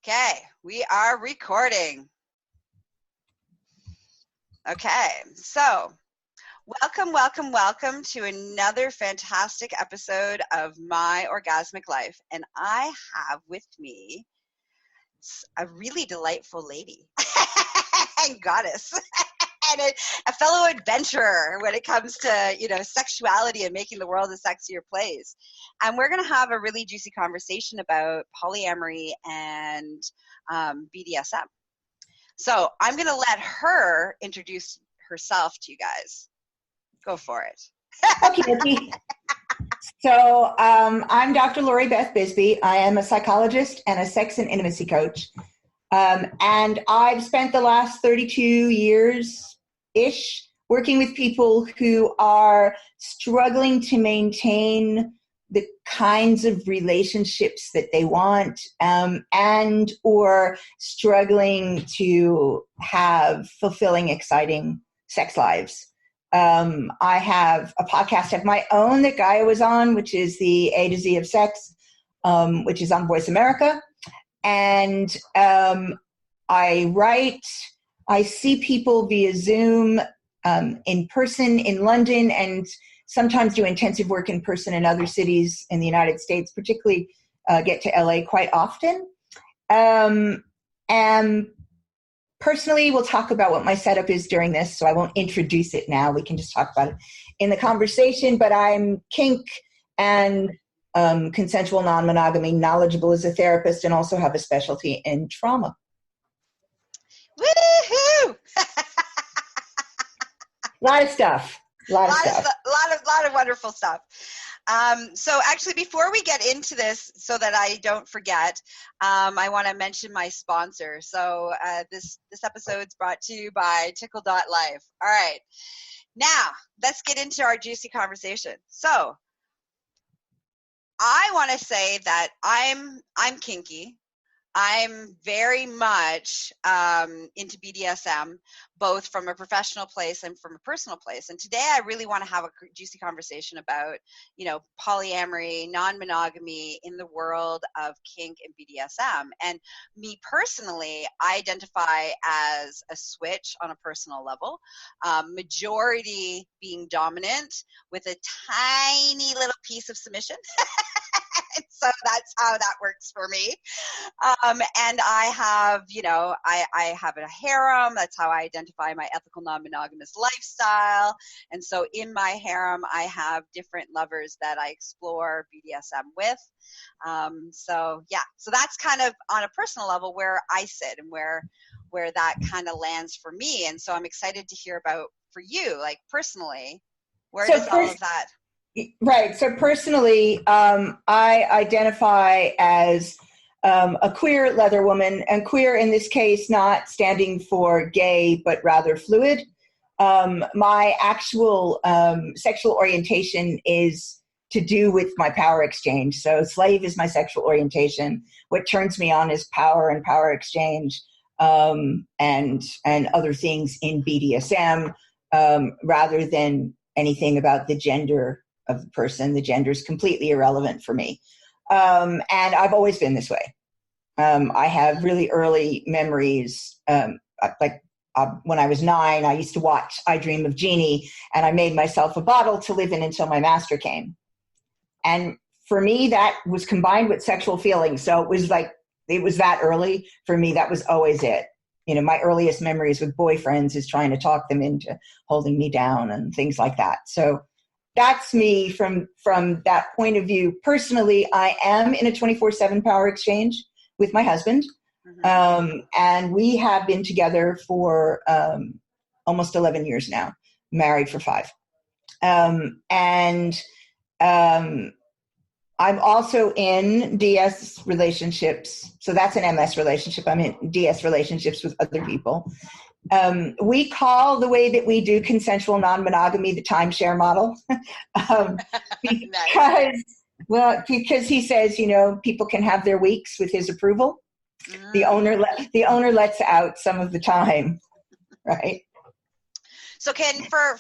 Okay, we are recording. Okay, so welcome to another fantastic episode of My Orgasmic Life. And I have with me a really delightful lady and goddess and a fellow adventurer when it comes to, sexuality and making the world a sexier place. And we're going to have a really juicy conversation about polyamory and BDSM. So I'm going to let her introduce herself to you guys. Go for it. Okay. So I'm Dr. Lori Beth Bisbey. I am a psychologist and a sex and intimacy coach. And I've spent the last 32 years-ish working with people who are struggling to maintain the kinds of relationships that they want, and or struggling to have fulfilling, exciting sex lives. I have a podcast of my own that Gaia was on, which is the A to Z of Sex, which is on Voice America. And I write, I see people via Zoom, in person in London, and sometimes do intensive work in person in other cities in the United States, particularly get to LA quite often. And personally, we'll talk about what my setup is during this, so I won't introduce it now. We can just talk about it in the conversation. But I'm kink and consensual non-monogamy, knowledgeable as a therapist, and also have a specialty in trauma. Woohoo! A lot of stuff. A lot of wonderful stuff. So actually, before we get into this, so that I don't forget, I want to mention my sponsor. So this episode's brought to you by tickle.life. All right. Now, let's get into our juicy conversation. So I want to say that I'm kinky. I'm very much into BDSM, both from a professional place and from a personal place. And today I really want to have a juicy conversation about, polyamory, non-monogamy in the world of kink and BDSM. And me personally, I identify as a switch on a personal level, majority being dominant with a tiny little piece of submission. So that's how that works for me. And I have, I have a harem. That's how I identify my ethical non-monogamous lifestyle. And so in my harem, I have different lovers that I explore BDSM with. So that's kind of on a personal level where I sit and where that kind of lands for me. And so I'm excited to hear about for you, like personally, where does all of that? Right. So personally, I identify as a queer leather woman, and queer in this case, not standing for gay, but rather fluid. My actual sexual orientation is to do with my power exchange. So slave is my sexual orientation. What turns me on is power and power exchange, and other things in BDSM, rather than anything about the gender of the person. The gender is completely irrelevant for me. And I've always been this way. I have really early memories, when I was 9, I used to watch I Dream of Jeannie, and I made myself a bottle to live in until my master came. And for me, that was combined with sexual feelings. So it was that early. For me, that was always it. My earliest memories with boyfriends is trying to talk them into holding me down and things like that. So that's me from that point of view. Personally, I am in a 24/7 power exchange with my husband. Mm-hmm. And we have been together for almost 11 years now, married for 5. I'm also in DS relationships. So that's an MS relationship. I'm in DS relationships with other people. We call the way that we do consensual non-monogamy the timeshare model, because he says, people can have their weeks with his approval. The owner lets out some of the time, right? So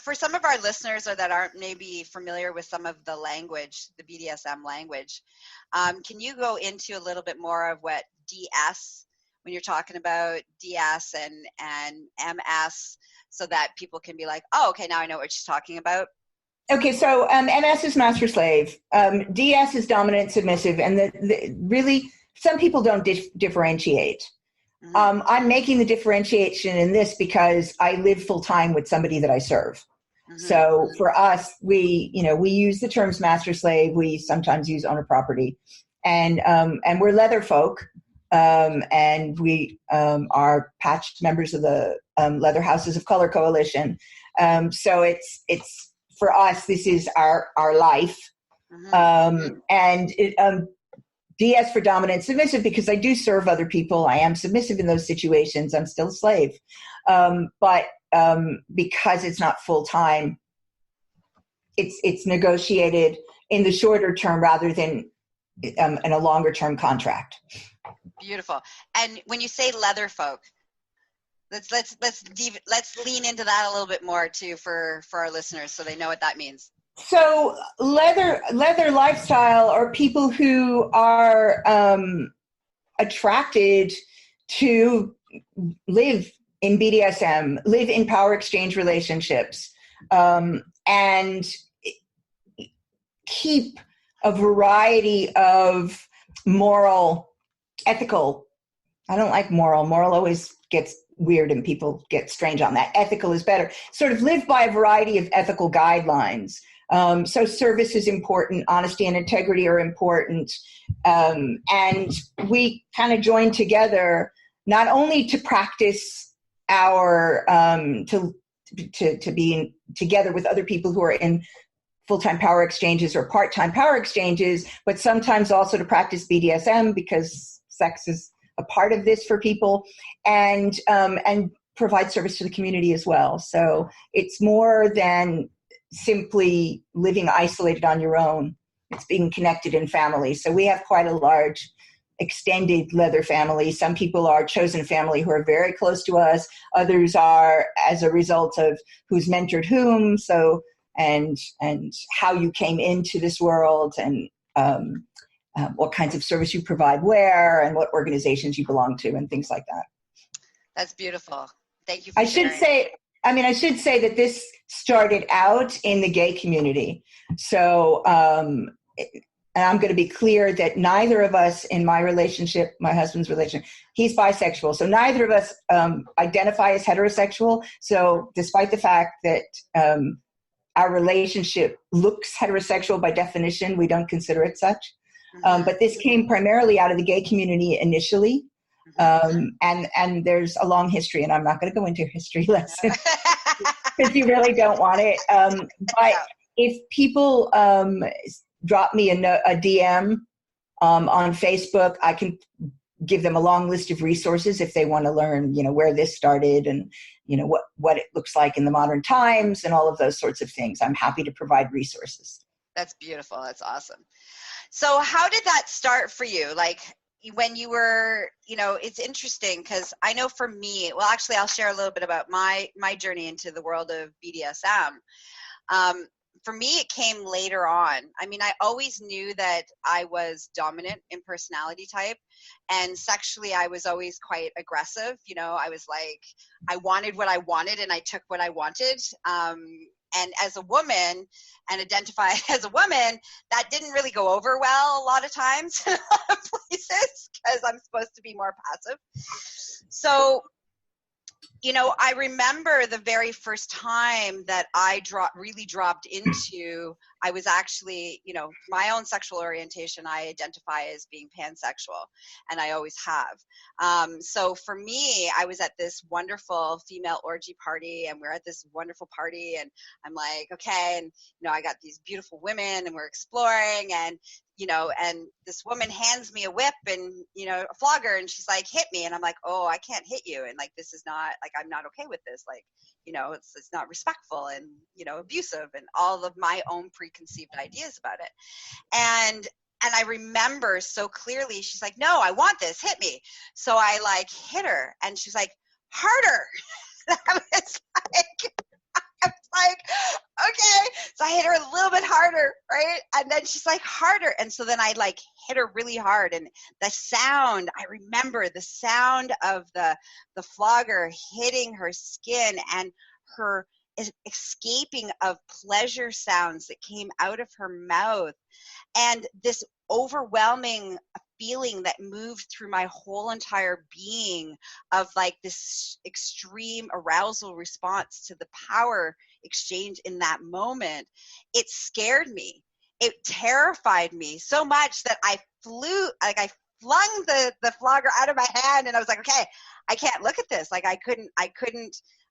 for some of our listeners or that aren't maybe familiar with some of the language, the BDSM language, can you go into a little bit more of what DS when you're talking about DS and MS, so that people can be like, oh, okay, now I know what she's talking about? Okay, so MS is master slave. DS is dominant submissive, and really some people don't differentiate. Mm-hmm. I'm making the differentiation in this because I live full time with somebody that I serve. Mm-hmm. So for us, we use the terms master slave. We sometimes use owner property, and we're leather folk, and we are patched members of the Leather Houses of Color Coalition. So it's for us, this is our life. Mm-hmm. And DS for dominant submissive, because I do serve other people. I am submissive in those situations. I'm still a slave. But because it's not full time, it's negotiated in the shorter term rather than in a longer term contract. Beautiful. And when you say leather folk, let's lean into that a little bit more too for our listeners, so they know what that means. So leather lifestyle are people who are attracted to live in BDSM, live in power exchange relationships, and keep a variety of moral, ethical. I don't like moral. Moral always gets weird and people get strange on that. Ethical is better. Sort of live by a variety of ethical guidelines. So service is important. Honesty and integrity are important. And we kind of join together not only to practice our, to be together with other people who are in full-time power exchanges or part-time power exchanges, but sometimes also to practice BDSM, because sex is a part of this for people, and provide service to the community as well. So it's more than simply living isolated on your own. It's being connected in family. So we have quite a large extended leather family. Some people are chosen family who are very close to us. Others are as a result of who's mentored whom. So, and how you came into this world, and what kinds of service you provide where, and what organizations you belong to, and things like that. That's beautiful. Thank you for sharing. I should say that this started out in the gay community. So, and I'm going to be clear that neither of us in my relationship, my husband's relationship, he's bisexual. So neither of us identify as heterosexual. So despite the fact that our relationship looks heterosexual by definition, we don't consider it such. But this came primarily out of the gay community initially. And there's a long history, and I'm not going to go into a history lesson because you really don't want it. But if people drop me a DM on Facebook, I can give them a long list of resources if they want to learn, where this started, and what it looks like in the modern times, and all of those sorts of things. I'm happy to provide resources. That's beautiful. That's awesome. So how did that start for you? Like, when you were, it's interesting because I know for me, well, actually, I'll share a little bit about my journey into the world of BDSM. For me, it came later on. I mean, I always knew that I was dominant in personality type, and sexually, I was always quite aggressive. I was like, I wanted what I wanted, and I took what I wanted. And as a woman, and identify as a woman, that didn't really go over well a lot of times in a lot of places, because I'm supposed to be more passive. So, I remember the very first time that I really dropped into, I was actually, my own sexual orientation, I identify as being pansexual, and I always have. So for me, I was at this wonderful female orgy party, and we're at this wonderful party, and I'm like, okay, and, I got these beautiful women, and we're exploring, and, and this woman hands me a whip and, a flogger, and she's like, hit me. And I'm like, oh, I can't hit you. And like, this is not, like, I'm not okay with this. Like, it's not respectful, and, abusive, and all of my own preconceived ideas about it. And I remember so clearly, she's like, no, I want this, hit me. So I like hit her, and she's like, harder. I was like, I was like, okay. So I hit her a little bit harder, right? And then she's like, harder. And so then I like hit her really hard. And the sound, I remember the sound of the flogger hitting her skin and her escaping of pleasure sounds that came out of her mouth. And this overwhelming feeling that moved through my whole entire being of like this extreme arousal response to the power exchange in that moment, it scared me. It terrified me so much that I flung the flogger out of my hand, and I was like, okay, I can't look at this. Like I couldn't, I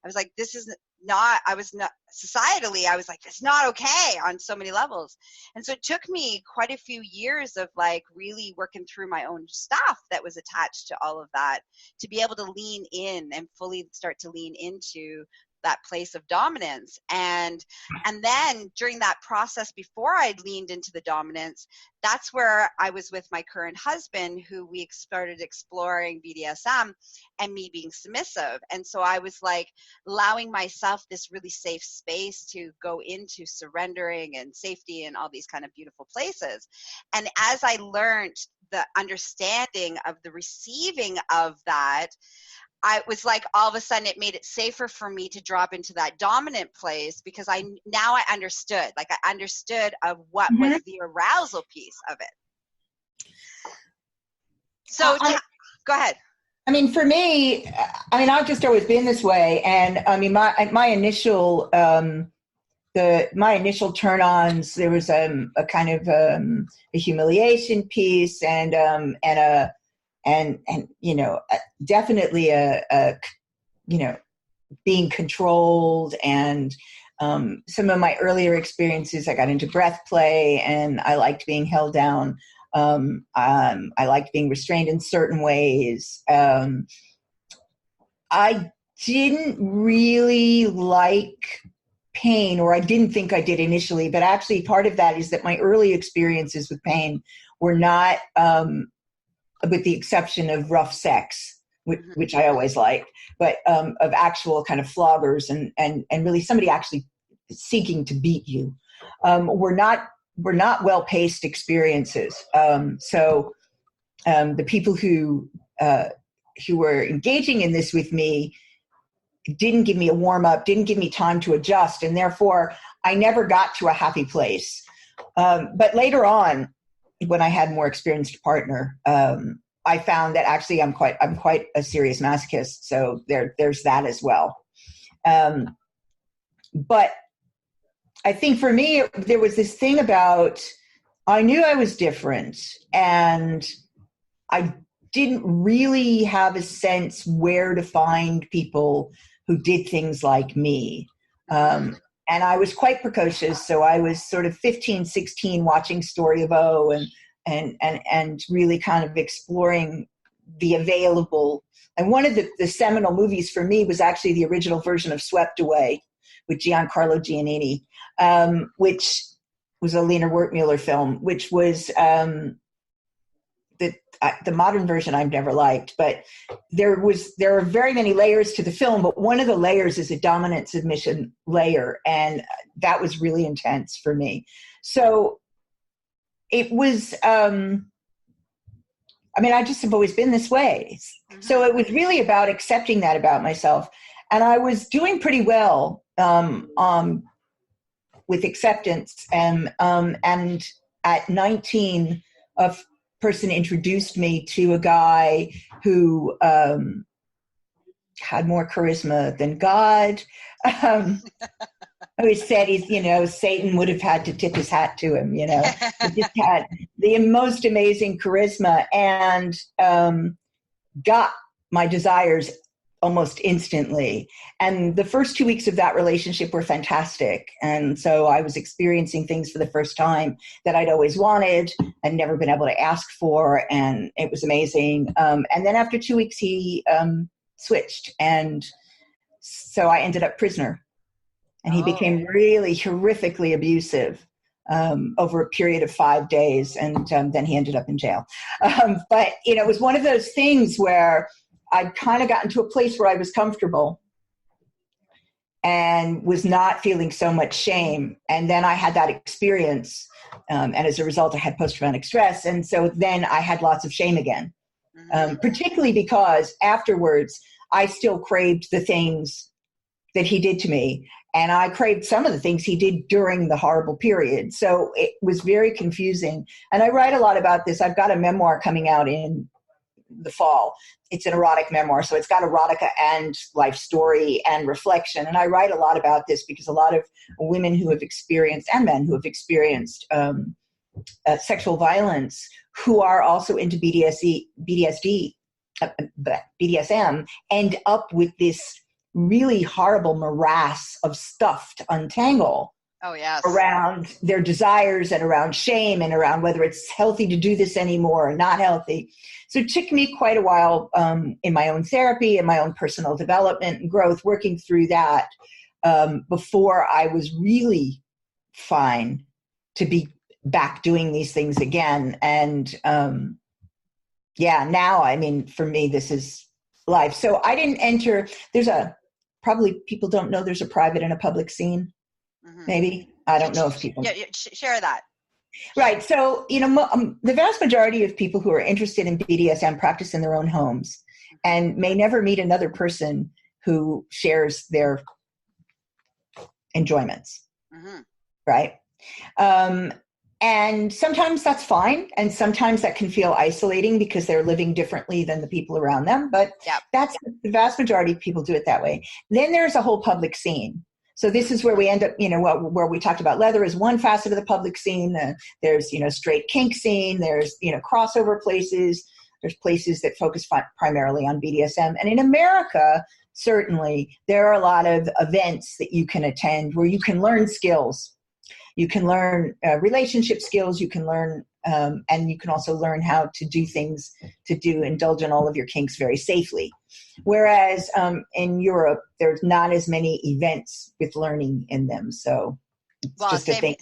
was like, this is not, I was not, societally, I was like, it's not okay on so many levels. And so it took me quite a few years of like really working through my own stuff that was attached to all of that to be able to lean in and fully start to lean into that place of dominance. And then during that process, before I leaned into the dominance, that's where I was with my current husband, who we started exploring BDSM and me being submissive. And so I was like allowing myself this really safe space to go into surrendering and safety and all these kind of beautiful places. And as I learned the understanding of the receiving of that, I was like, all of a sudden it made it safer for me to drop into that dominant place, because I understood, like I understood of what was the arousal piece of it. So go ahead. I mean, for me, I mean, I've just always been this way. And I mean, my initial, my initial turn-ons, there was a kind of a humiliation piece and you know, definitely a you know, being controlled. And some of my earlier experiences, I got into breath play and I liked being held down. I liked being restrained in certain ways. I didn't really like pain, or I didn't think I did initially, but actually part of that is that my early experiences with pain were not, with the exception of rough sex, which I always liked, but of actual kind of floggers and really somebody actually seeking to beat you, were not well-paced experiences. So the people who were engaging in this with me didn't give me a warm-up, didn't give me time to adjust, and therefore I never got to a happy place. But later on, when I had a more experienced partner, I found that actually I'm quite a serious masochist. So there's that as well. But I think for me, there was this thing about, I knew I was different and I didn't really have a sense where to find people who did things like me. And I was quite precocious. So I was sort of 15, 16 watching Story of O and really kind of exploring the available. And one of the seminal movies for me was actually the original version of Swept Away with Giancarlo Giannini, which was a Lena Wertmuller film, which was the modern version I've never liked, but there are very many layers to the film, but one of the layers is a dominant submission layer. And that was really intense for me. So it was, I mean, I just have always been this way. So it was really about accepting that about myself. And I was doing pretty well with acceptance. And at 19, a person introduced me to a guy who had more charisma than God. Who said Satan would have had to tip his hat to him, He just had the most amazing charisma and got my desires almost instantly. And the first 2 weeks of that relationship were fantastic. And so I was experiencing things for the first time that I'd always wanted and never been able to ask for. And it was amazing. And then after 2 weeks, he switched. And so I ended up prisoner. And he became really horrifically abusive over a period of 5 days. And then he ended up in jail. But, it was one of those things where I'd kind of gotten to a place where I was comfortable. and was not feeling so much shame. And then I had that experience. And as a result, I had post-traumatic stress. And so then I had lots of shame again, particularly because afterwards I still craved the things that he did to me. And I craved some of the things he did during the horrible period. So it was very confusing. And I write a lot about this. I've got a memoir coming out in the fall. It's an erotic memoir. So it's got erotica and life story and reflection. And I write a lot about this because a lot of women who have experienced, and men who have experienced sexual violence, who are also into BDSM, end up with this really horrible morass of stuff to untangle. Oh, yes. Around their desires and around shame and around whether it's healthy to do this anymore or not healthy. So it took me quite a while in my own therapy and my own personal development and growth, working through that before I was really fine to be back doing these things again. And now, I mean, for me, this is life. So I didn't enter, probably people don't know there's a private and a public scene. Maybe. I don't know if people... Yeah, share that. Right. So, the vast majority of people who are interested in BDSM practice in their own homes and may never meet another person who shares their enjoyments. Right. And sometimes that's fine. And sometimes that can feel isolating because they're living differently than the people around them. But that's the vast majority of people do it that way. Then there's a whole public scene. So this is where we end up, where we talked about leather is one facet of the public scene. There's, straight kink scene. There's, crossover places. There's places that focus primarily on BDSM. And in America, certainly, there are a lot of events that you can attend where you can learn skills. You can learn relationship skills. You can learn, and you can also learn how to do things, indulge in all of your kinks very safely. Whereas in Europe, there's not as many events with learning in them. So it's just a thing.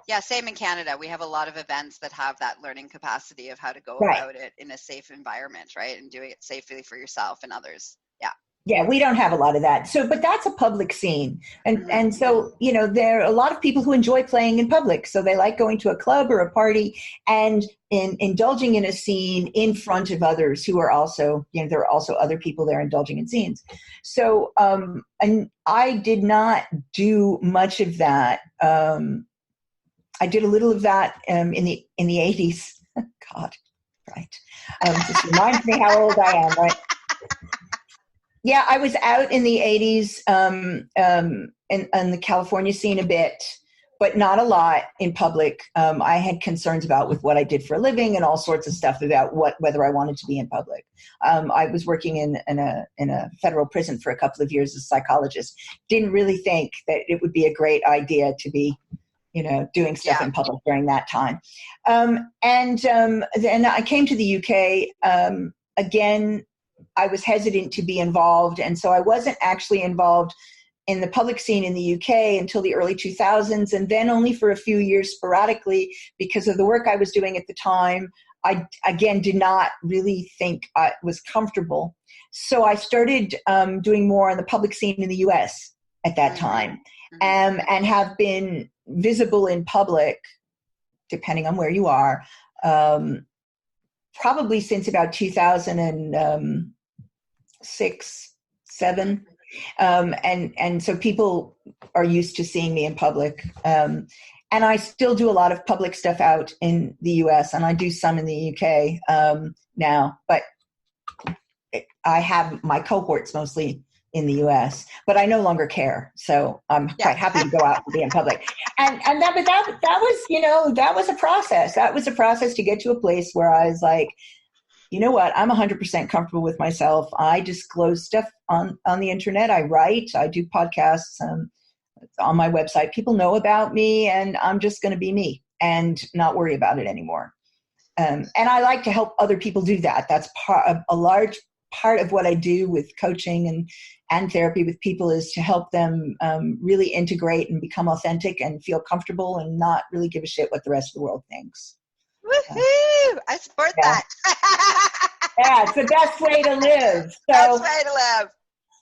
Yeah, same in Canada. We have a lot of events that have that learning capacity of how to go about it in a safe environment, right? And doing it safely for yourself and others. Yeah. Yeah, we don't have a lot of that. So, but that's a public scene. And so, there are a lot of people who enjoy playing in public. So they like going to a club or a party and indulging in a scene in front of others who are also, there are also other people there indulging in scenes. So, and I did not do much of that. I did a little of that in the 80s. God, right. Just reminds me how old I am, right? Yeah, I was out in the 80s in the California scene a bit, but not a lot in public. I had concerns about with what I did for a living and all sorts of stuff about whether I wanted to be in public. I was working in a federal prison for a couple of years as a psychologist. Didn't really think that it would be a great idea to be, doing stuff in public during that time. And then I came to the UK again. I was hesitant to be involved. And so I wasn't actually involved in the public scene in the UK until the early 2000s. And then only for a few years sporadically because of the work I was doing at the time. I, again, did not really think I was comfortable. So I started doing more on the public scene in the US at that time and have been visible in public, depending on where you are, probably since about 2006, 2007. And so people are used to seeing me in public. And I still do a lot of public stuff out in the US, and I do some in the UK now, but I have my cohorts mostly in the US, but I no longer care. So I'm quite happy to go out and be in public. And that was, that was a process. That was a process to get to a place where I was like, you know what? I'm 100% comfortable with myself. I disclose stuff on the internet. I write, I do podcasts on my website. People know about me, and I'm just going to be me and not worry about it anymore. And I like to help other people do that. That's a large part of what I do with coaching and therapy with people is to help them really integrate and become authentic and feel comfortable and not really give a shit what the rest of the world thinks. Woohoo! I support that. Yeah, it's the best way to live. So, best way to live.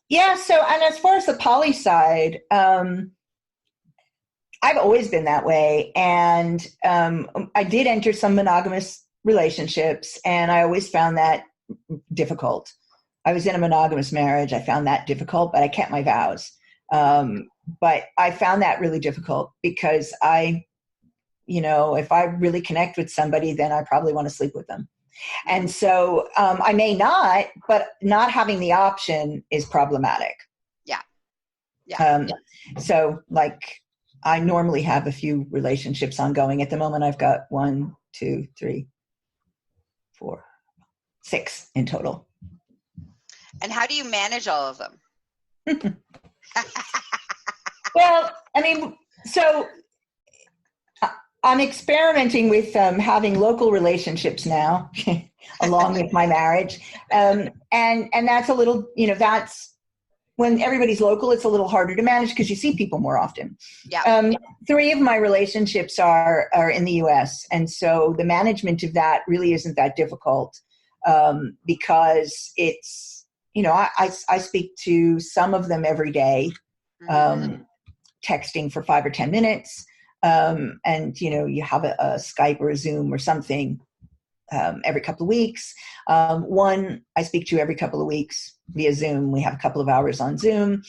Yeah. So, and as far as the poly side, I've always been that way. And I did enter some monogamous relationships, and I always found that difficult. I was in a monogamous marriage. I found that difficult, but I kept my vows. But I found that really difficult because if I really connect with somebody, then I probably want to sleep with them. And so I may not, but not having the option is problematic. Yeah. Yeah. So like, I normally have a few relationships ongoing. At the moment, I've got 1, 2, 3, 4, 6 in total. And how do you manage all of them? Well, I mean, so I'm experimenting with having local relationships now, along with my marriage. And that's a little, that's when everybody's local, it's a little harder to manage because you see people more often. Yeah. 3 of my relationships are in the US. And so the management of that really isn't that difficult because it's, I speak to some of them every day, texting for 5 or 10 minutes. And, you have a Skype or a Zoom or something every couple of weeks. One I speak to every couple of weeks via Zoom. We have a couple of hours on Zoom.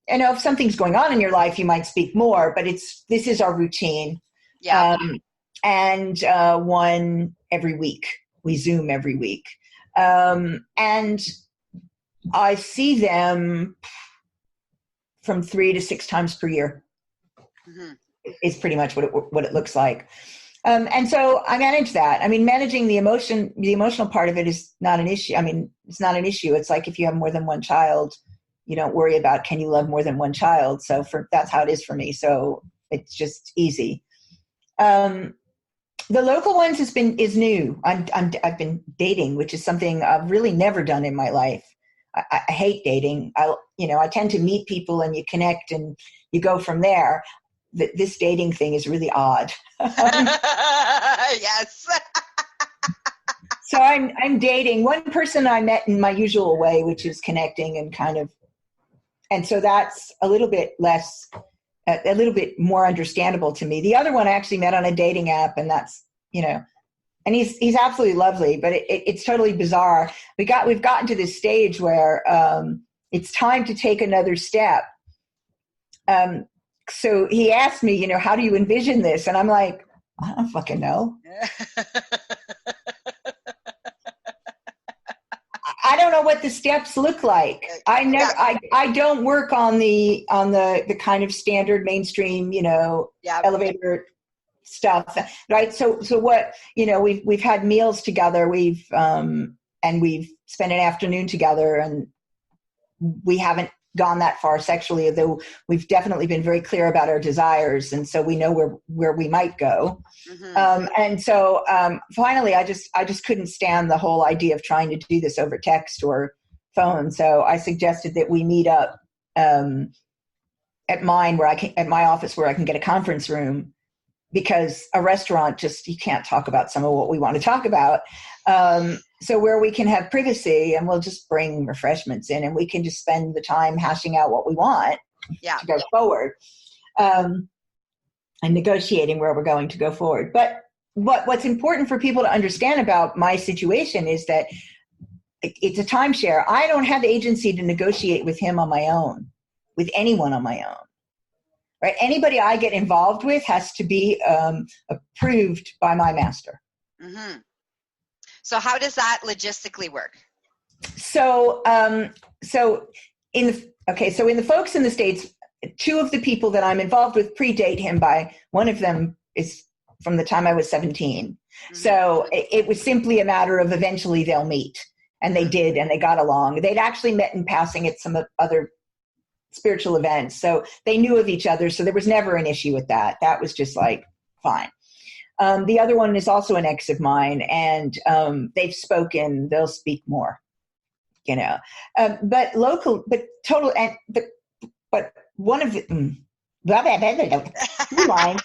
And if something's going on in your life, you might speak more, but this is our routine. Yeah. And one every week. We Zoom every week. And I see them from 3 to 6 times per year. Mm-hmm. Is pretty much what it looks like. And so I manage that. I mean, managing the emotional part of it is not an issue. I mean, it's not an issue. It's like if you have more than one child, you don't worry about, can you love more than one child? So that's how it is for me. So it's just easy. The local ones is new. I've been dating, which is something I've really never done in my life. I hate dating. I tend to meet people and you connect and you go from there. This dating thing is really odd. Yes. So I'm dating one person I met in my usual way, which is connecting and so that's a little bit a little bit more understandable to me. The other one I actually met on a dating app, and that's, and he's absolutely lovely, but it's totally bizarre. We've gotten to this stage where it's time to take another step. So he asked me, how do you envision this? And I'm like, I don't fucking know. I don't know what the steps look like. I don't work on the kind of standard mainstream, elevator stuff. Right. So what, we've had meals together. We've spent an afternoon together, and we haven't gone that far sexually, although we've definitely been very clear about our desires, and so we know where we might go. Mm-hmm. And so finally, I just couldn't stand the whole idea of trying to do this over text or phone. So I suggested that we meet up at my office where I can get a conference room, because a restaurant you can't talk about some of what we want to talk about. So where we can have privacy, and we'll just bring refreshments in, and we can just spend the time hashing out what we want to go forward, and negotiating where we're going to go forward. But what's important for people to understand about my situation is that it's a timeshare. I don't have agency to negotiate with him on my own, with anyone on my own. Right? Anybody I get involved with has to be approved by my master. Mm-hmm. So how does that logistically work? So in the folks in the States, 2 of the people that I'm involved with predate him by, one of them is from the time I was 17. Mm-hmm. So it was simply a matter of eventually they'll meet, and they did, and they got along. They'd actually met in passing at some other spiritual events. So they knew of each other. So there was never an issue with that. That was just like, fine. The other one is also an ex of mine, and they've spoken. They'll speak more, but total. But one of the rewind.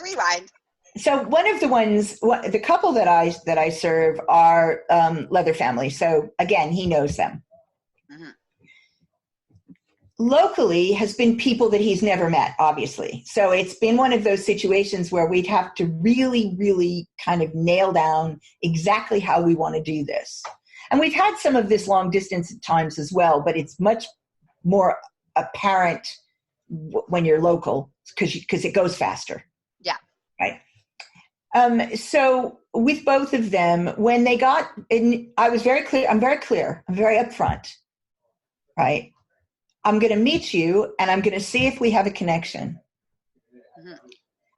Rewind. So one of the ones, the couple that I serve are Leather family. So again, he knows them. Mm-hmm. locally has been people that he's never met, obviously. So it's been one of those situations where we'd have to really, really kind of nail down exactly how we want to do this. And we've had some of this long distance at times as well, but it's much more apparent when you're local because it goes faster. Yeah. Right. So with both of them, when they got in, I was very clear. I'm very clear. I'm very upfront. Right. I'm going to meet you and I'm going to see if we have a connection. Mm-hmm.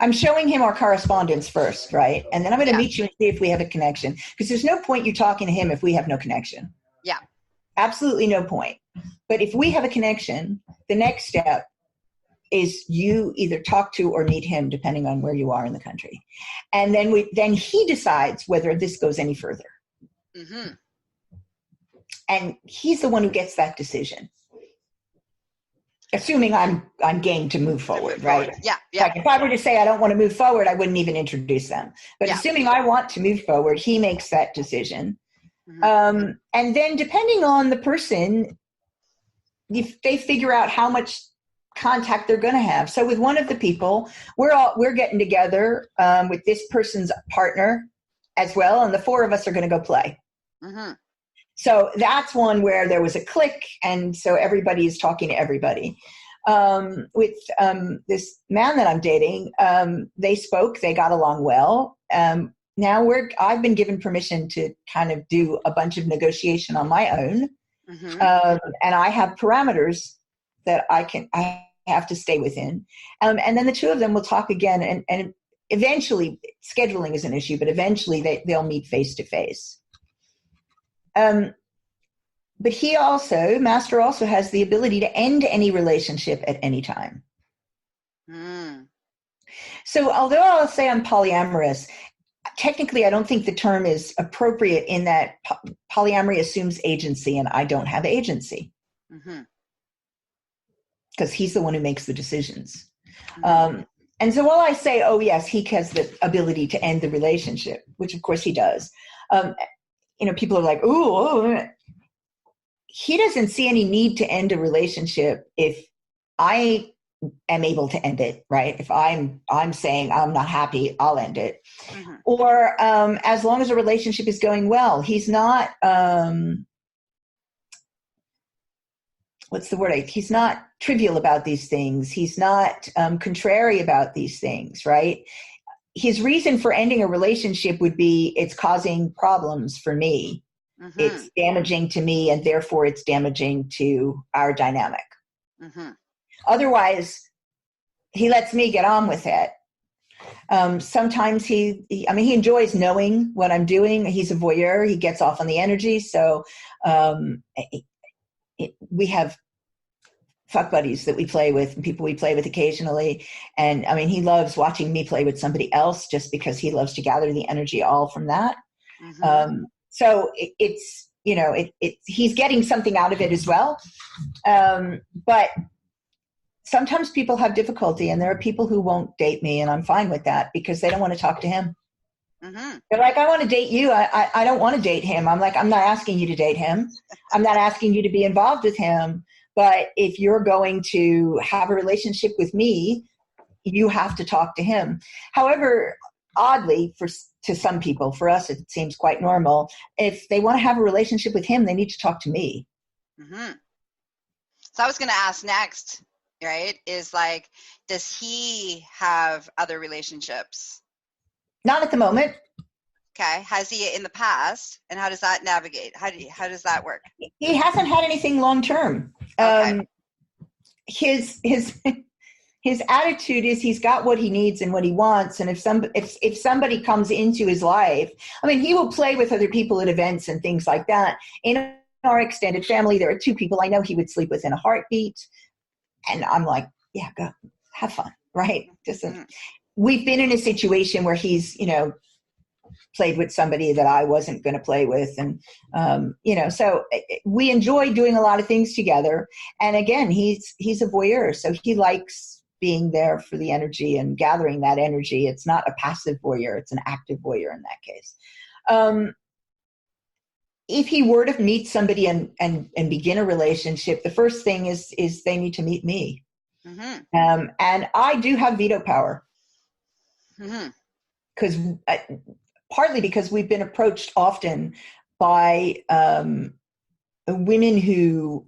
I'm showing him our correspondence first, right? And then I'm going to meet you and see if we have a connection. Because there's no point you talking to him if we have no connection. Yeah. Absolutely no point. But if we have a connection, the next step is you either talk to or meet him, depending on where you are in the country. And then he decides whether this goes any further. Mm-hmm. And he's the one who gets that decision. Assuming I'm game to move forward, right? Yeah. Like if I were to say I don't want to move forward, I wouldn't even introduce them. But assuming I want to move forward, he makes that decision. Mm-hmm. And then depending on the person, if they figure out how much contact they're going to have. So with one of the people, we're getting together with this person's partner as well, and the four of us are going to go play. Mm-hmm. So that's one where there was a click, and so everybody is talking to everybody. With this man that I'm dating, they spoke, they got along well. Now I've been given permission to kind of do a bunch of negotiation on my own, mm-hmm. And I have parameters that I have to stay within. And then the two of them will talk again, and eventually, scheduling is an issue, but eventually they'll meet face to face. But Master also has the ability to end any relationship at any time. Mm. So although I'll say I'm polyamorous, technically I don't think the term is appropriate in that polyamory assumes agency and I don't have agency. Mm-hmm. Because he's the one who makes the decisions. Mm-hmm. And so while I say, oh yes, he has the ability to end the relationship, which of course he does, people are like, ooh, he doesn't see any need to end a relationship if I am able to end it, right? If I'm saying I'm not happy, I'll end it. Mm-hmm. Or as long as a relationship is going well, he's not, what's the word? He's not trivial about these things. He's not contrary about these things, right? His reason for ending a relationship would be it's causing problems for me. Mm-hmm. It's damaging to me, and therefore it's damaging to our dynamic. Mm-hmm. Otherwise, he lets me get on with it. Sometimes he enjoys knowing what I'm doing. He's a voyeur. He gets off on the energy. So we have fuck buddies that we play with and people we play with occasionally. And he loves watching me play with somebody else just because he loves to gather the energy all from that. Mm-hmm. So it's he's getting something out of it as well. But sometimes people have difficulty, and there are people who won't date me, and I'm fine with that because they don't want to talk to him. Mm-hmm. They're like, I want to date you. I don't want to date him. I'm like, I'm not asking you to date him. I'm not asking you to be involved with him. But if you're going to have a relationship with me, you have to talk to him. However, oddly, to some people, for us, it seems quite normal. If they want to have a relationship with him, they need to talk to me. Mm-hmm. So I was going to ask next, right, is like, does he have other relationships? Not at the moment. Okay. Has he in the past? And how does that navigate? How does that work? He hasn't had anything long term. Okay. His attitude is he's got what he needs and what he wants. And if somebody comes into his life, he will play with other people at events and things like that. In our extended family, there are two people I know he would sleep with in a heartbeat. And I'm like, yeah, go have fun. Right. We've been in a situation where he's, played with somebody that I wasn't going to play with. And, so we enjoy doing a lot of things together. And again, he's a voyeur. So he likes being there for the energy and gathering that energy. It's not a passive voyeur. It's an active voyeur in that case. if he were to meet somebody and begin a relationship, the first thing is they need to meet me. And I do have veto power. Because partly because we've been approached often by women who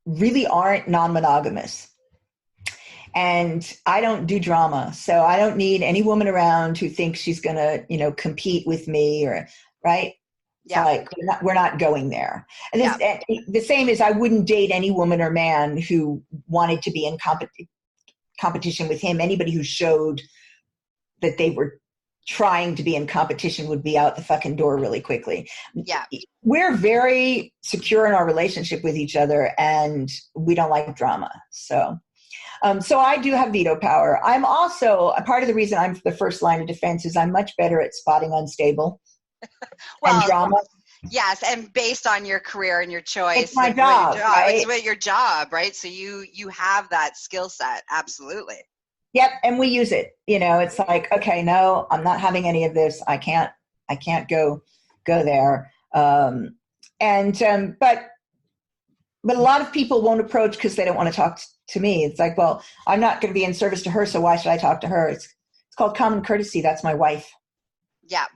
really aren't non-monogamous. And I don't do drama, so I don't need any woman around who thinks she's going to, compete with me or, right? Yeah. Like we're not going there. And the same as I wouldn't date any woman or man who wanted to be in competition with him. Anybody who showed that they were trying to be in competition would be out the fucking door really quickly. Yeah. We're very secure in our relationship with each other, and we don't like drama. So I do have veto power. I'm also, a part of the reason I'm the first line of defense is I'm much better at spotting unstable and drama. Yes, and based on your career and your choice. It's my job, right? It's your job, right? So you have that skill set, absolutely. Yep, and we use it. It's like, okay, no, I'm not having any of this. I can't go there. But a lot of people won't approach because they don't want to talk to me. It's like, well, I'm not going to be in service to her, so why should I talk to her? It's called common courtesy. That's my wife. Yeah.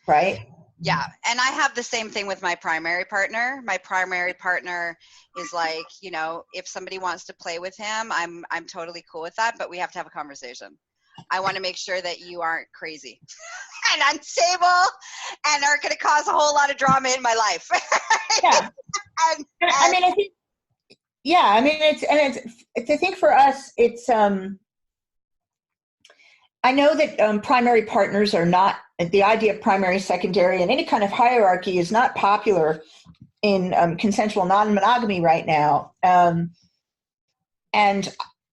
Right? Yeah. And I have the same thing with my primary partner. My primary partner is like, if somebody wants to play with him, I'm totally cool with that, but we have to have a conversation. I want to make sure that you aren't crazy and unstable and aren't going to cause a whole lot of drama in my life. Yeah. I think for us, it's, I know that primary partners are not, the idea of primary, secondary, and any kind of hierarchy is not popular in consensual non-monogamy right now. And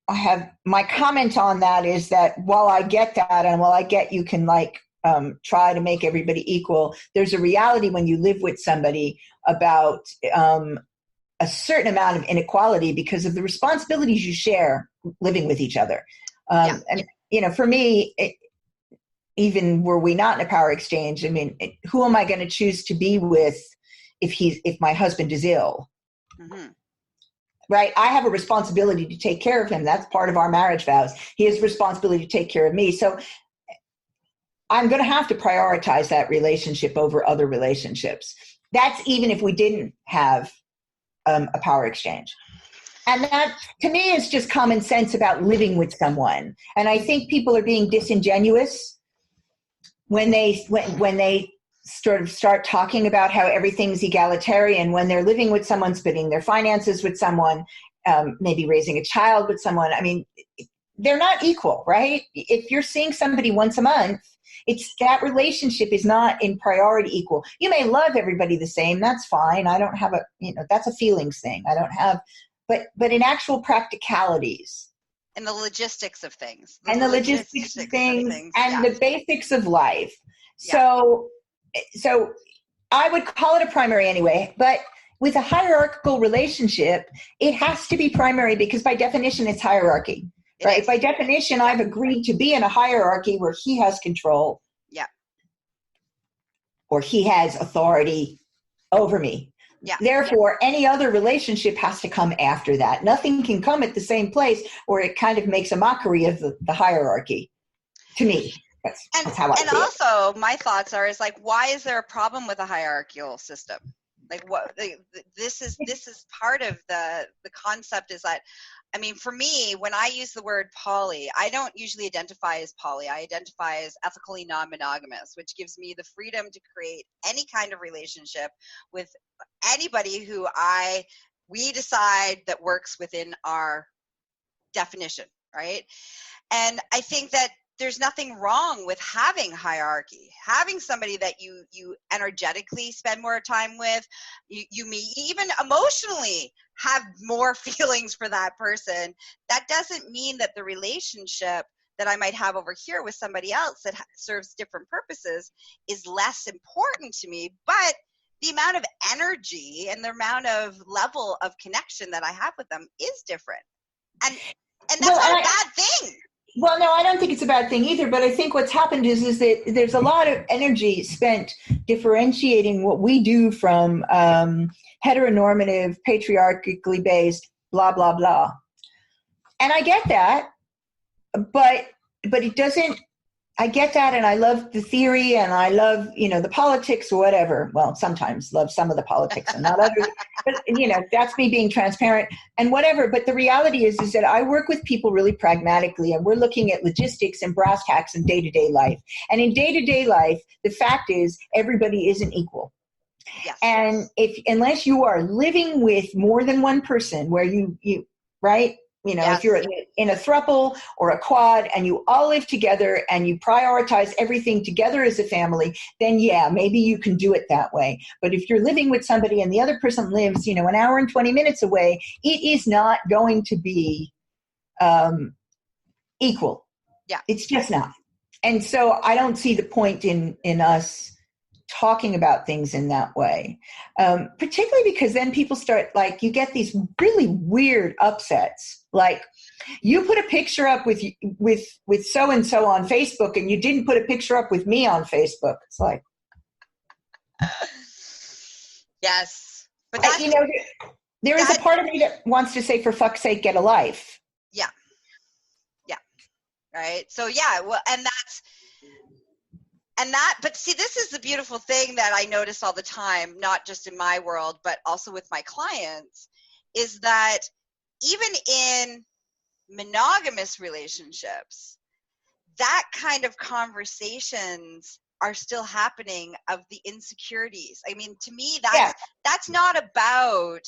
I have, my comment on that is that while I get that, and while I get you can try to make everybody equal, there's a reality when you live with somebody about a certain amount of inequality because of the responsibilities you share living with each other. And, for me, even were we not in a power exchange, I mean, who am I going to choose to be with if my husband is ill? Right? I have a responsibility to take care of him. That's part of our marriage vows. He has a responsibility to take care of me. So I'm going to have to prioritize that relationship over other relationships. That's even if we didn't have a power exchange. And that, to me, is just common sense about living with someone. And I think people are being disingenuous when they sort of start talking about how everything's egalitarian when they're living with someone, splitting their finances with someone, maybe raising a child with someone. I mean, they're not equal, right? If you're seeing somebody once a month, that relationship is not in priority equal. You may love everybody the same. That's fine. I don't have that's a feelings thing. I don't have, but in actual practicalities. And the logistics of things. And the logistics of things and the basics of life. So I would call it a primary anyway, but with a hierarchical relationship, it has to be primary because by definition, it's hierarchy. Right. By definition, I've agreed to be in a hierarchy where he has control. Yeah. Or he has authority over me. Yeah. Therefore, any other relationship has to come after that. Nothing can come at the same place, or it kind of makes a mockery of the hierarchy. To me, that's how I feel. And also, my thoughts are why is there a problem with a hierarchical system? This is part of the concept is that, I mean, for me, when I use the word poly, I don't usually identify as poly. I identify as ethically non-monogamous, which gives me the freedom to create any kind of relationship with anybody who we decide that works within our definition, right? And I think that there's nothing wrong with having hierarchy, having somebody that you energetically spend more time with, you may even emotionally have more feelings for that person. That doesn't mean that the relationship that I might have over here with somebody else that serves different purposes is less important to me, but the amount of energy and the amount of level of connection that I have with them is different. And that's not a bad thing. Well, no, I don't think it's a bad thing either, but I think what's happened is that there's a lot of energy spent differentiating what we do from heteronormative, patriarchally based, blah, blah, blah. And I get that, but it doesn't, I get that, and I love the theory, and I love, the politics or whatever. Well, sometimes love some of the politics and not others. But, that's me being transparent and whatever. But the reality is that I work with people really pragmatically, and we're looking at logistics and brass tacks and day-to-day life. And in day-to-day life, the fact is everybody isn't equal. Yes. And unless you are living with more than one person where you right? Yes. If you're in a throuple or a quad and you all live together and you prioritize everything together as a family, then yeah, maybe you can do it that way. But if you're living with somebody and the other person lives, an hour and 20 minutes away, it is not going to be equal. Yeah. It's just not. And so I don't see the point in us talking about things in that way, particularly because then people start, you get these really weird upsets. Like, you put a picture up with so-and-so on Facebook and you didn't put a picture up with me on Facebook. It's like, yes, but that's, there is a part of me that wants to say, for fuck's sake, get a life. Yeah. Right. So yeah, well, but see, this is the beautiful thing that I notice all the time, not just in my world, but also with my clients, is that even in monogamous relationships, that kind of conversations are still happening of the insecurities. I mean, to me, that's not about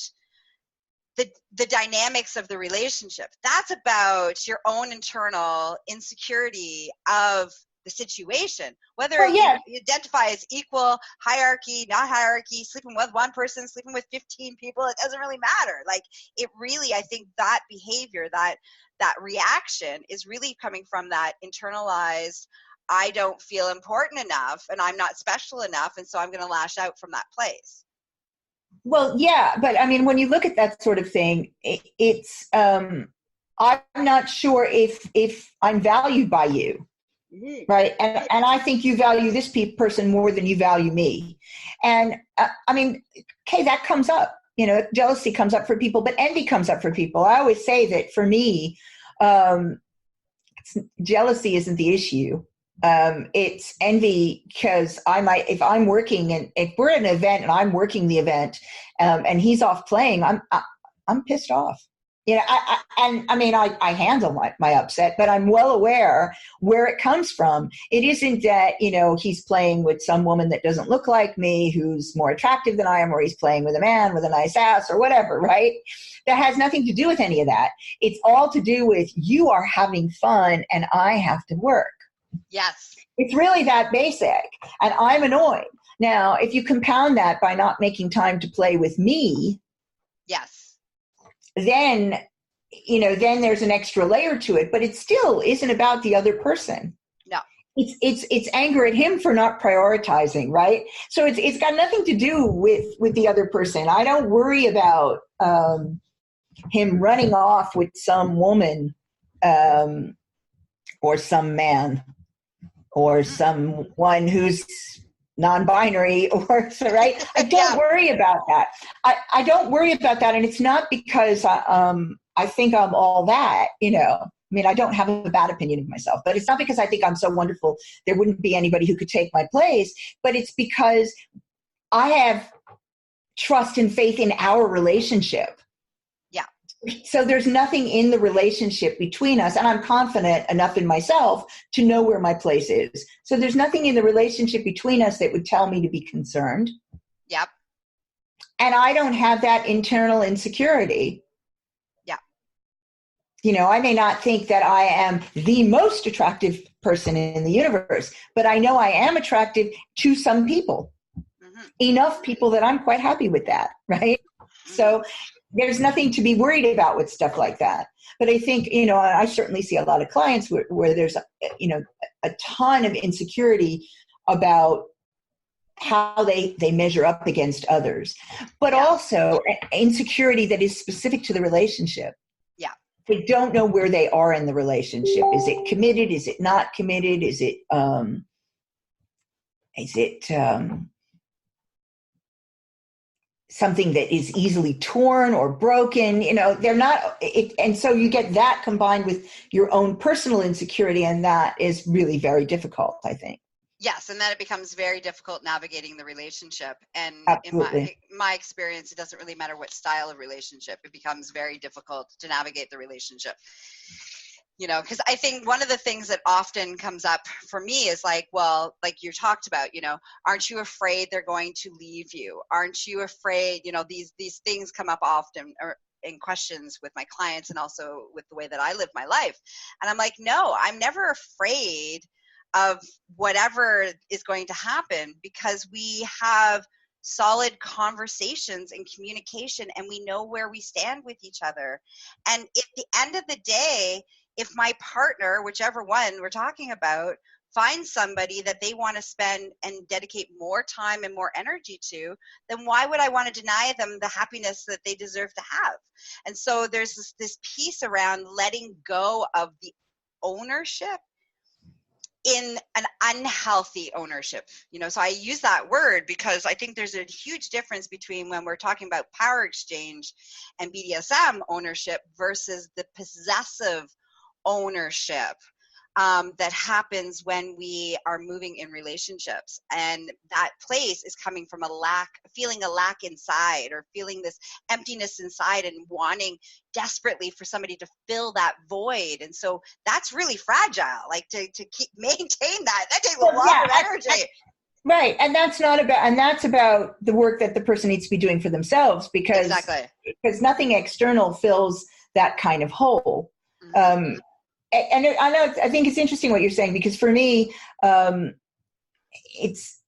the dynamics of the relationship. That's about your own internal insecurity of the situation, whether you identify as equal, hierarchy, not hierarchy, sleeping with one person, sleeping with 15 people, it doesn't really matter. It really, I think that behavior, that reaction is really coming from that internalized, I don't feel important enough and I'm not special enough, and so I'm going to lash out from that place. Well, yeah, but I mean, when you look at that sort of thing, it's I'm not sure if I'm valued by you. Right. And I think you value this person more than you value me. And I mean, okay, that comes up, jealousy comes up for people, but envy comes up for people. I always say that for me, jealousy isn't the issue. It's envy, because if I'm working and if we're at an event and I'm working the event, and he's off playing, I'm pissed off. I handle my upset, but I'm well aware where it comes from. It isn't that, he's playing with some woman that doesn't look like me, who's more attractive than I am, or he's playing with a man with a nice ass or whatever, right? That has nothing to do with any of that. It's all to do with, you are having fun and I have to work. Yes. It's really that basic. And I'm annoyed. Now, if you compound that by not making time to play with me, yes, then there's an extra layer to it, but it still isn't about the other person. No, it's anger at him for not prioritizing, right? So it's got nothing to do with the other person. I don't worry about him running off with some woman, or some man, or someone who's non-binary, or right. I don't worry about that. I don't worry about that. And it's not because I think I'm all that, I mean, I don't have a bad opinion of myself, but it's not because I think I'm so wonderful there wouldn't be anybody who could take my place, but it's because I have trust and faith in our relationship. Yeah. So there's nothing in the relationship between us, and I'm confident enough in myself to know where my place is. So there's nothing in the relationship between us that would tell me to be concerned. Yep. And I don't have that internal insecurity. I may not think that I am the most attractive person in the universe, but I know I am attractive to some people, enough people that I'm quite happy with that, right? So there's nothing to be worried about with stuff like that. But I think, I certainly see a lot of clients where there's, a ton of insecurity about how they measure up against others, but also insecurity that is specific to the relationship. they don't know where they are in the relationship. Is it committed? Is it not committed? Is it something that is easily torn or broken? They're not, and so you get that combined with your own personal insecurity, and that is really very difficult, I think. Yes, and then it becomes very difficult navigating the relationship. And Absolutely. in my experience, it doesn't really matter what style of relationship. It becomes very difficult to navigate the relationship. Because I think one of the things that often comes up for me is like, well, like you talked about, aren't you afraid they're going to leave you? Aren't you afraid, these things come up often or in questions with my clients and also with the way that I live my life. And I'm like, no, I'm never afraid of whatever is going to happen, because we have solid conversations and communication, and we know where we stand with each other. And at the end of the day, if my partner, whichever one we're talking about, finds somebody that they want to spend and dedicate more time and more energy to, then why would I want to deny them the happiness that they deserve to have? And so there's this piece around letting go of the ownership in an unhealthy ownership. So I use that word because I think there's a huge difference between when we're talking about power exchange and BDSM ownership versus the possessive ownership that happens when we are moving in relationships. And that place is coming from feeling a lack inside, or feeling this emptiness inside and wanting desperately for somebody to fill that void. And so that's really fragile, like to maintain that takes a lot of energy. Right. And that's about the work that the person needs to be doing for themselves, because nothing external fills that kind of hole. Mm-hmm. And I think it's interesting what you're saying, because for me, it's,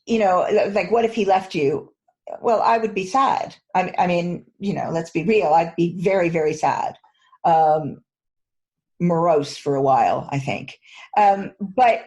like, what if he left you? Well, I would be sad. I mean, let's be real. I'd be very, very sad, morose for a while, I think. But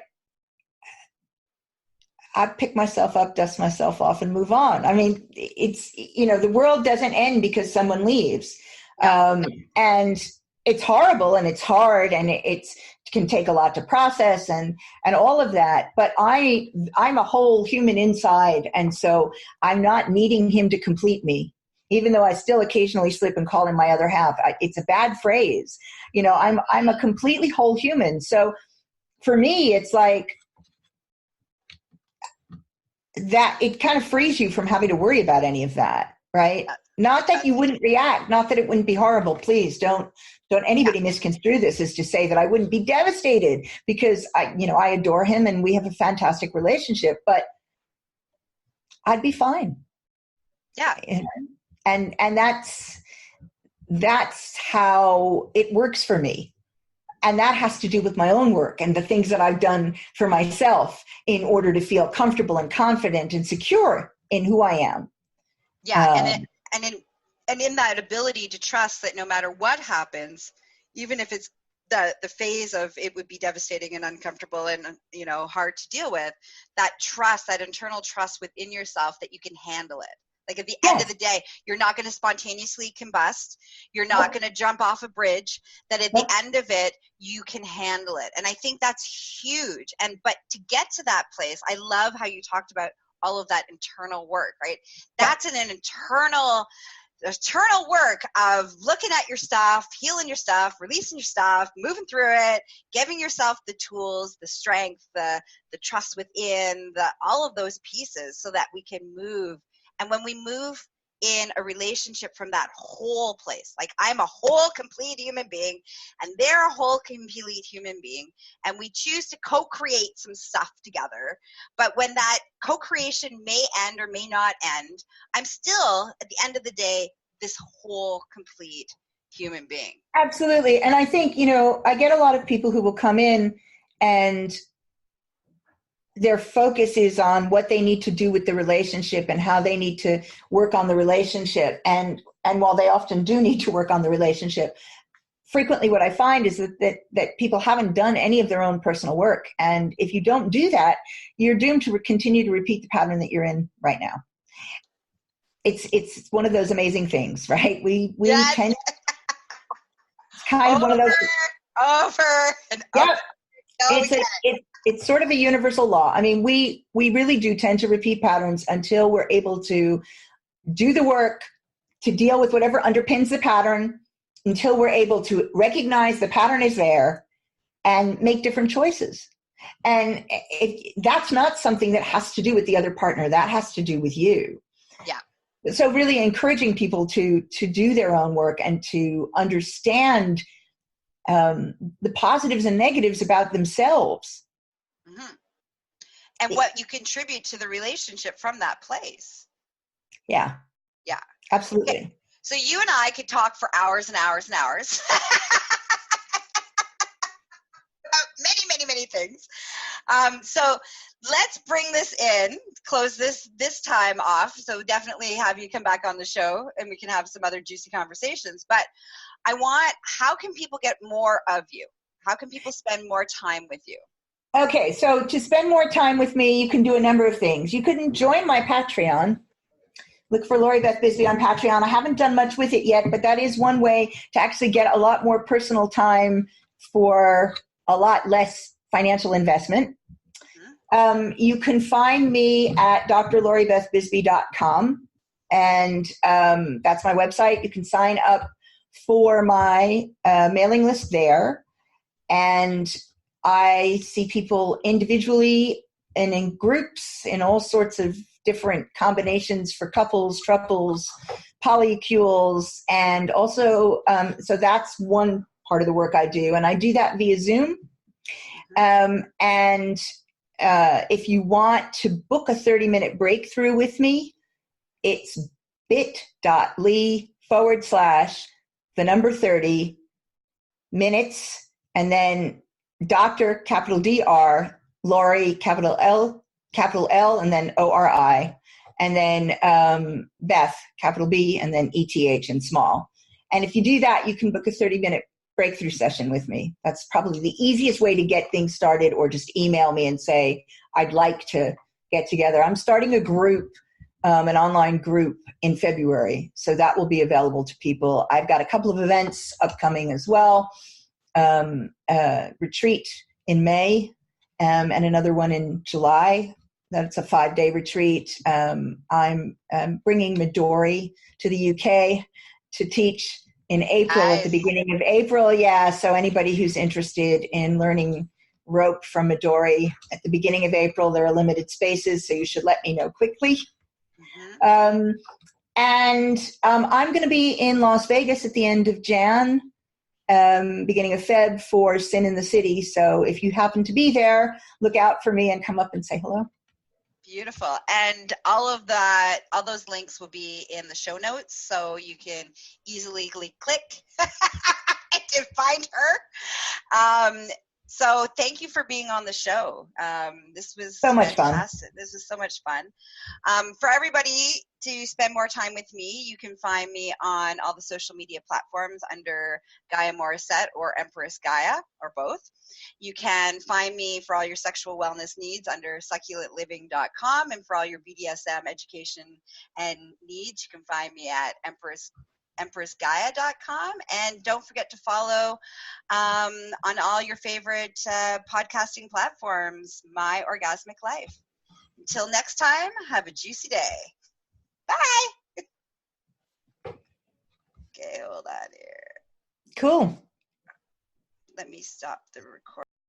I'd pick myself up, dust myself off, and move on. I mean, it's, the world doesn't end because someone leaves. And it's horrible and it's hard and it can take a lot to process and all of that. But I'm a whole human inside. And so I'm not needing him to complete me, even though I still occasionally slip and call him my other half. It's a bad phrase. I'm a completely whole human. So for me, it's like that it kind of frees you from having to worry about any of that. Right. Not that you wouldn't react, not that it wouldn't be horrible. Please don't anybody misconstrue this as to say that I wouldn't be devastated, because I adore him and we have a fantastic relationship, but I'd be fine. Yeah. And that's how it works for me. And that has to do with my own work and the things that I've done for myself in order to feel comfortable and confident and secure in who I am. Yeah. And in that ability to trust that no matter what happens, even if it's the phase of it would be devastating and uncomfortable and hard to deal with, that trust, that internal trust within yourself that you can handle it. Like at the end of the day, you're not going to spontaneously combust. You're not going to jump off a bridge. That at the end of it, you can handle it. And I think that's huge. But to get to that place, I love how you talked about all of that internal work, right? That's an internal work of looking at your stuff, healing your stuff, releasing your stuff, moving through it, giving yourself the tools, the strength, the trust within, all of those pieces so that we can move. And when we move in a relationship from that whole place, like I'm a whole complete human being and they're a whole complete human being, and we choose to co-create some stuff together, but when that co-creation may end or may not end, I'm still at the end of the day this whole complete human being. Absolutely. And I think I get a lot of people who will come in and their focus is on what they need to do with the relationship and how they need to work on the relationship. And while they often do need to work on the relationship, frequently what I find is that people haven't done any of their own personal work. And if you don't do that, you're doomed to continue to repeat the pattern that you're in right now. It's one of those amazing things, right? We tend, it's kind of one of those. Over and Yeah, over. it's sort of a universal law. I mean, we really do tend to repeat patterns until we're able to do the work to deal with whatever underpins the pattern, until we're able to recognize the pattern is there and make different choices. And that's not something that has to do with the other partner. That has to do with you. Yeah. So really encouraging people to do their own work and to understand the positives and negatives about themselves. Mm-hmm. And what you contribute to the relationship from that place. Yeah. Yeah. Absolutely. Okay. So you and I could talk for hours and hours and hours. Many things. So let's bring this in, close this time off. So definitely have you come back on the show and we can have some other juicy conversations. But how can people get more of you? How can people spend more time with you? Okay, so to spend more time with me, you can do a number of things. You can join my Patreon. Look for Lori Beth Bisbey on Patreon. I haven't done much with it yet, but that is one way to actually get a lot more personal time for a lot less financial investment. You can find me at drloribetbisbey.com, and that's my website. You can sign up for my mailing list there, and I see people individually and in groups in all sorts of different combinations for couples, triples, polycules, and also, so that's one part of the work I do, and I do that via Zoom. And if you want to book a 30-minute breakthrough with me, it's bit.ly/30 minutes, and then Dr. capital DR, Lori, capital L, and then ORI, and then Beth, capital B, and then ETH and small. And if you do that, you can book a 30-minute breakthrough session with me. That's probably the easiest way to get things started, or just email me and say, I'd like to get together. I'm starting a group, an online group in February, so that will be available to people. I've got a couple of events upcoming as well. Retreat in May, and another one in July. That's a 5-day retreat. I'm bringing Midori to the UK to teach in April, Nice. At the beginning of April. Yeah, so anybody who's interested in learning rope from Midori at the beginning of April, there are limited spaces, so you should let me know quickly. Mm-hmm. I'm going to be in Las Vegas at the end of Jan, beginning of Feb for Sin in the City. So if you happen to be there, look out for me and come up and say hello. Beautiful. And all those links will be in the show notes, so you can easily click to find her. So thank you for being on the show. This was so much fantastic. Fun. This was so much fun. For everybody to spend more time with me, you can find me on all the social media platforms under Gaia Morrissette or Empress Gaia, or both. You can find me for all your sexual wellness needs under succulentliving.com, and for all your BDSM education and needs, you can find me at empressgaia.com. And don't forget to follow on all your favorite podcasting platforms, My Orgasmic Life. Until next time, have a juicy day. Bye. Okay, hold on here. Cool. Let me stop the recording.